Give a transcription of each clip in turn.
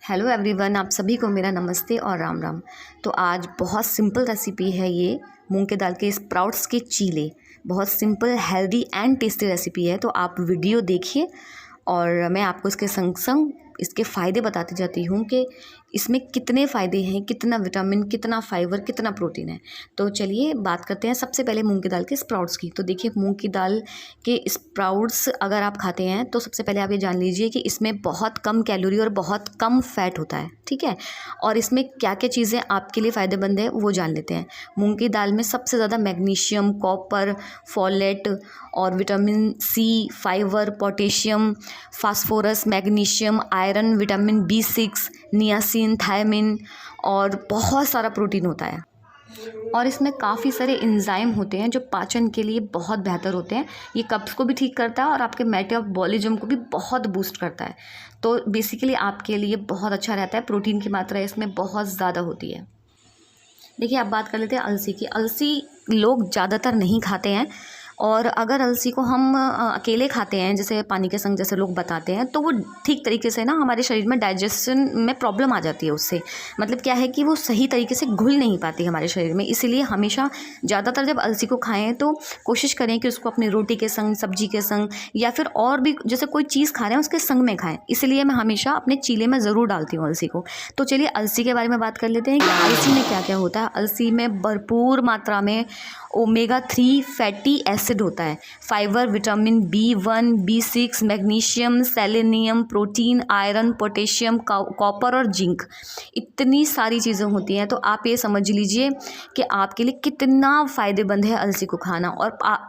Hello everyone, आप सभी को मेरा नमस्ते और राम राम। तो आज बहुत सिंपल रेसिपी है ये मूंग के दाल के स्प्राउट्स के चीले। बहुत simple, healthy and tasty recipe है। तो आप वीडियो देखिए और मैं आपको इसके संग संग इसके फ़ायदे बताती जाती हूँ कि इसमें कितने फ़ायदे हैं, कितना विटामिन, कितना फाइबर, कितना प्रोटीन है। तो चलिए बात करते हैं सबसे पहले मूंग की दाल के स्प्राउट्स की। तो देखिए, मूंग की दाल के स्प्राउट्स अगर आप खाते हैं तो सबसे पहले आप ये जान लीजिए कि इसमें बहुत कम कैलोरी और बहुत कम फैट होता है, ठीक है। और इसमें क्या क्या चीज़ें आपके लिए फ़ायदेमंद है वो जान लेते हैं। मूंग की दाल में सबसे ज़्यादा मैग्नीशियम, कॉपर, फॉलेट और vitamin C, fibre, potassium, phosphorus, magnesium, iron, vitamin B6, niacin, thiamine और बहुत सारा प्रोटीन होता है। और इसमें काफ़ी सारे एंजाइम होते हैं जो पाचन के लिए बहुत बेहतर होते हैं। ये कब्ज़ को भी ठीक करता है और आपके मेटाबॉलिज्म को भी बहुत बूस्ट करता है। तो बेसिकली आपके लिए बहुत अच्छा रहता है। प्रोटीन की मात्रा इसमें बहुत ज़्यादा होती है। देखिए, अब बात कर लेते हैं अलसी की। अलसी लोग ज़्यादातर नहीं खाते हैं, और अगर अलसी को हम अकेले खाते हैं, जैसे पानी के संग जैसे लोग बताते हैं, तो वो ठीक तरीके से ना हमारे शरीर में डाइजेशन में प्रॉब्लम आ जाती है उससे। मतलब क्या है कि वो सही तरीके से घुल नहीं पाती हमारे शरीर में। इसीलिए हमेशा ज़्यादातर जब अलसी को खाएं तो कोशिश करें कि उसको अपनी रोटी के संग, सब्जी के संग, या फिर और भी जैसे कोई चीज़ खा रहे हैं उसके संग में खाएं। इसलिए मैं हमेशा अपने चीले में ज़रूर डालती हूँ अलसी को। तो चलिए अलसी के बारे में बात कर लेते हैं कि अलसी में क्या क्या होता है। अलसी में भरपूर मात्रा में ओमेगा 3 फैटी एसिड होता है, fibre, vitamin B1, B6, magnesium, selenium, protein, iron, potassium, copper और जिंक। इतनी सारी चीज़ें होती हैं। तो आप ये समझ लीजिए कि आपके लिए कितना फ़ायदेमंद है अलसी को खाना।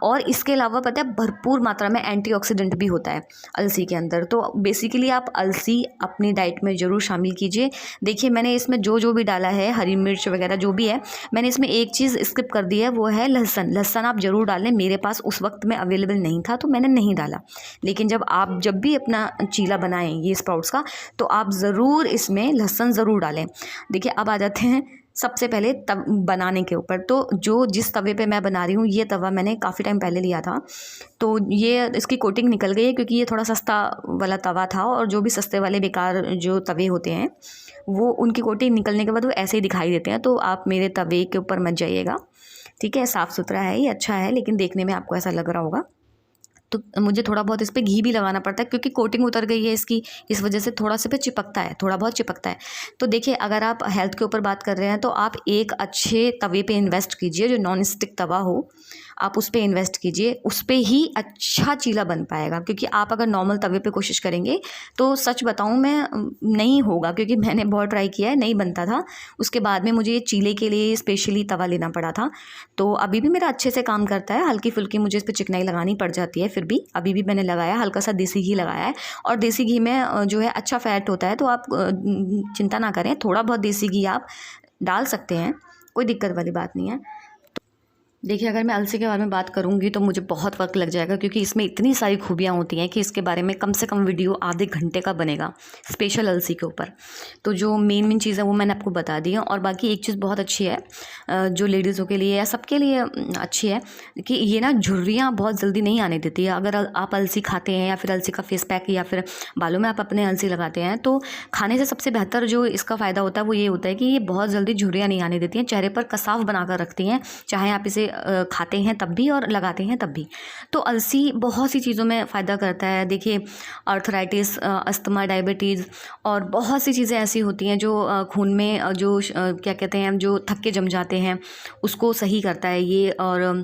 और इसके अलावा पता है भरपूर मात्रा में एंटीऑक्सीडेंट भी होता है अलसी के अंदर। तो बेसिकली आप अलसी अपनी डाइट में ज़रूर शामिल कीजिए। देखिए, मैंने इसमें जो भी डाला है, हरी मिर्च वगैरह जो भी है, मैंने इसमें एक चीज़ स्किप कर दी है, वो है लहसुन आप ज़रूर डालें। मेरे पास उस वक्त में अवेलेबल नहीं था तो मैंने नहीं डाला। लेकिन जब भी अपना चीला बनाएं ये स्प्राउट्स का, तो आप ज़रूर इसमें लहसुन ज़रूर डालें। देखिए, अब आ जाते हैं सबसे पहले तब बनाने के ऊपर। तो जिस तवे पे मैं बना रही हूँ, ये तवा मैंने काफ़ी टाइम पहले लिया था। तो ये इसकी कोटिंग निकल गई है क्योंकि ये थोड़ा सस्ता वाला तवा था। और जो भी सस्ते वाले बेकार जो तवे होते हैं, वो उनकी कोटिंग निकलने के बाद वो ऐसे ही दिखाई देते हैं। तो आप मेरे तवे के ऊपर मत जाइएगा, ठीक है। साफ़ सुथरा है, ये अच्छा है, लेकिन देखने में आपको ऐसा लग रहा होगा। तो मुझे थोड़ा बहुत इस पे घी भी लगाना पड़ता है क्योंकि कोटिंग उतर गई है इसकी, इस वजह से थोड़ा सा पे चिपकता है, थोड़ा बहुत चिपकता है। तो देखिए, अगर आप हेल्थ के ऊपर बात कर रहे हैं तो आप एक अच्छे तवे पे इन्वेस्ट कीजिए, जो नॉन स्टिक तवा हो, आप उस पे इन्वेस्ट कीजिए। उस पे ही अच्छा चीला बन पाएगा। क्योंकि आप अगर नॉर्मल तवे पे कोशिश करेंगे तो सच बताऊं मैं, नहीं होगा। क्योंकि मैंने बहुत ट्राई किया है, नहीं बनता था। उसके बाद में मुझे ये चीले के लिए स्पेशली तवा लेना पड़ा था। तो अभी भी मेरा अच्छे से काम करता है। हल्की फुल्की मुझे इस पर चिकनाई लगानी पड़ जाती है, फिर भी अभी भी मैंने लगाया, हल्का सा देसी घी लगाया है। और देसी घी में जो है अच्छा फ़ैट होता है। तो आप चिंता ना करें, थोड़ा बहुत देसी घी आप डाल सकते हैं, कोई दिक्कत वाली बात नहीं है। देखिए, अगर मैं अलसी के बारे में बात करूंगी तो मुझे बहुत वक्त लग जाएगा, क्योंकि इसमें इतनी सारी खूबियाँ होती हैं कि इसके बारे में कम से कम वीडियो आधे घंटे का बनेगा स्पेशल अलसी के ऊपर। तो जो मेन चीज़ है वो मैंने आपको बता दी है। और बाकी एक चीज़ बहुत अच्छी है, जो लेडीज़ों के लिए या सबके लिए अच्छी है, कि ये ना झुर्रियाँ बहुत जल्दी नहीं आने देती है। अगर आप अलसी खाते हैं या फिर अलसी का फेस पैक या फिर बालों में आप अपने अलसी लगाते हैं, तो खाने से सबसे बेहतर जो इसका फ़ायदा होता है वो ये होता है कि ये बहुत जल्दी झुर्रियाँ नहीं आने देती हैं, चेहरे पर कसाव बनाकर रखती हैं, चाहे आप इसे खाते हैं तब भी और लगाते हैं तब भी। तो अलसी बहुत सी चीज़ों में फ़ायदा करता है। देखिए, आर्थराइटिस, अस्थमा, डायबिटीज़ और बहुत सी चीज़ें ऐसी होती हैं जो खून में क्या कहते हैं, जो थक्के जम जाते हैं, उसको सही करता है ये। और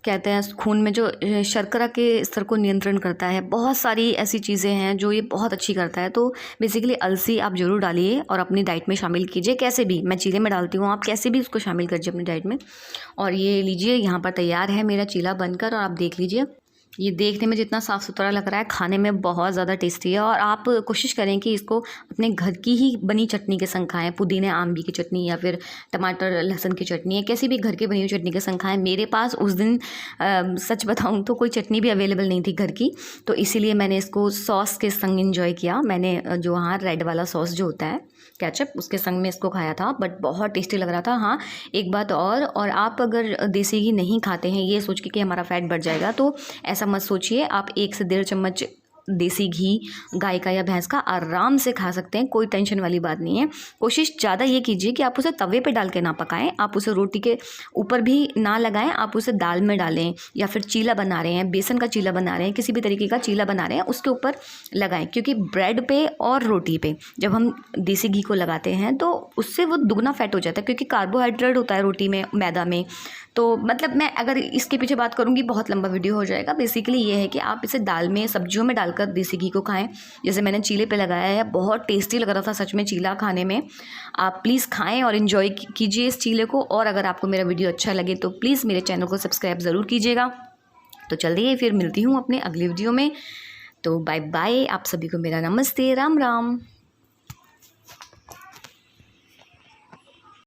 कहते हैं खून में जो शर्करा के स्तर को नियंत्रण करता है। बहुत सारी ऐसी चीज़ें हैं जो ये बहुत अच्छी करता है। तो बेसिकली अलसी आप ज़रूर डालिए और अपनी डाइट में शामिल कीजिए। कैसे भी, मैं चीले में डालती हूँ, आप कैसे भी उसको शामिल कीजिए अपनी डाइट में। और ये लीजिए, यहाँ पर तैयार है मेरा चीला बनकर, और आप देख लीजिए, ये देखने में जितना साफ़ सुथरा लग रहा है, खाने में बहुत ज़्यादा टेस्टी है। और आप कोशिश करें कि इसको अपने घर की ही बनी चटनी के संग खाएं, पुदीने आमली की चटनी या फिर टमाटर लहसुन की चटनी, या किसी भी घर की बनी हुई चटनी के संग खाएं। मेरे पास उस दिन सच बताऊं तो कोई चटनी भी अवेलेबल नहीं थी घर की, तो इसीलिए मैंने इसको सॉस के संग इंजॉय किया। मैंने जो हाँ रेड वाला सॉस जो होता है, केचप, उसके संग में इसको खाया था, बट बहुत टेस्टी लग रहा था। हाँ, एक बात और आप अगर देसी घी नहीं खाते हैं ये सोच के कि हमारा फैट बढ़ जाएगा, तो ऐसा मत सोचिए। आप 1 से 1.5 चम्मच देसी घी गाय का या भैंस का आराम से खा सकते हैं, कोई टेंशन वाली बात नहीं है। कोशिश ज़्यादा ये कीजिए कि आप उसे तवे पे डाल के ना पकाएं, आप उसे रोटी के ऊपर भी ना लगाएं, आप उसे दाल में डालें या फिर चीला बना रहे हैं, बेसन का चीला बना रहे हैं, किसी भी तरीके का चीला बना रहे हैं उसके ऊपर लगाएं। क्योंकि ब्रेड पे और रोटी पे जब हम देसी घी को लगाते हैं तो उससे वो दुगना फैट हो जाता है, क्योंकि कार्बोहाइड्रेट होता है रोटी में, मैदा में। तो मतलब मैं अगर इसके पीछे बात करूँगी बहुत लंबा वीडियो हो जाएगा। बेसिकली ये है कि आप इसे दाल में, सब्जियों में डालकर देसी घी को खाएं। जैसे मैंने चीले पे लगाया है, बहुत टेस्टी लग रहा था सच में चीला खाने में। आप प्लीज़ खाएं और इन्जॉय कीजिए इस चीले को। और अगर आपको मेरा वीडियो अच्छा लगे तो प्लीज़ मेरे चैनल को सब्सक्राइब ज़रूर कीजिएगा। तो चलिए फिर मिलती हूँ अपने अगली वीडियो में। तो बाय बाय, आप सभी को मेरा नमस्ते, राम राम।